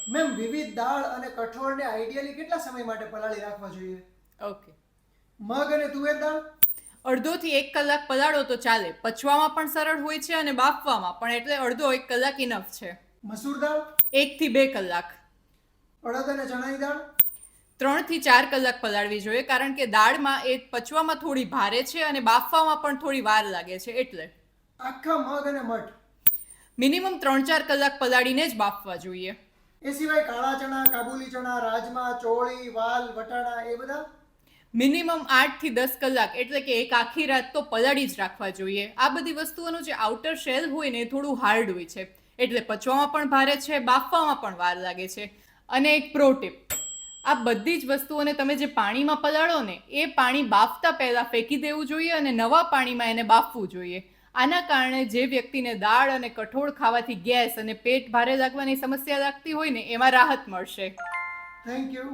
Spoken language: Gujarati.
મેમ, વિવિધ દાળ અને કઠોળને આઈડિયલી કેટલા સમય માટે પલાળી રાખવા જોઈએ? ઓકે, મગ અને તુવેર દાળ? અડધોથી 1 કલાક પલાળો તો ચાલે. પચવામાં પણ સરળ હોય છે અને બાફવામાં પણ, એટલે અડધો 1 કલાક ઇનફ છે. મસૂર દાળ? 1 થી 2 કલાક. અડદ અને ચણાની દાળ? 3 થી 4 કલાક પલાળવી જોઈએ, કારણ કે દાળમાં એ પચવામાં થોડી ભારે છે અને બાફવામાં પણ થોડી વાર લાગે છે એટલે. આખા મગ અને મઠ? મિનિમમ 3-4 કલાક પલાળીને જ બાફવા જોઈએ. એ સિવાય કાળા ચણા, કાબુલી ચણા, રાજમા, ચોળી, વાલ, વટાણા એ બધા? મિનિમમ 8 થી 10 કલાક, એટલે કે એક આખી રાત તો પલાળી જ રાખવા જોઈએ. આ બધી વસ્તુઓનું જે આઉટર શેલ હોય ને એ થોડું હાર્ડ હોય છે, એટલે પચવામાં પણ ભારે છે, બાફવામાં પણ વાર લાગે છે. અને એક પ્રો ટીપ, આ બધી જ વસ્તુઓને તમે જે પાણીમાં પલાળો ને એ પાણી બાફતા પહેલા ફેંકી દેવું જોઈએ અને નવા પાણીમાં એને બાફવું જોઈએ. આના કારણે જે વ્યક્તિને દાળ અને કઠોળ ખાવાથી ગેસ અને પેટ ભારે લાગવાની સમસ્યા લાગતી હોય ને એમાં રાહત મળશે. Thank you.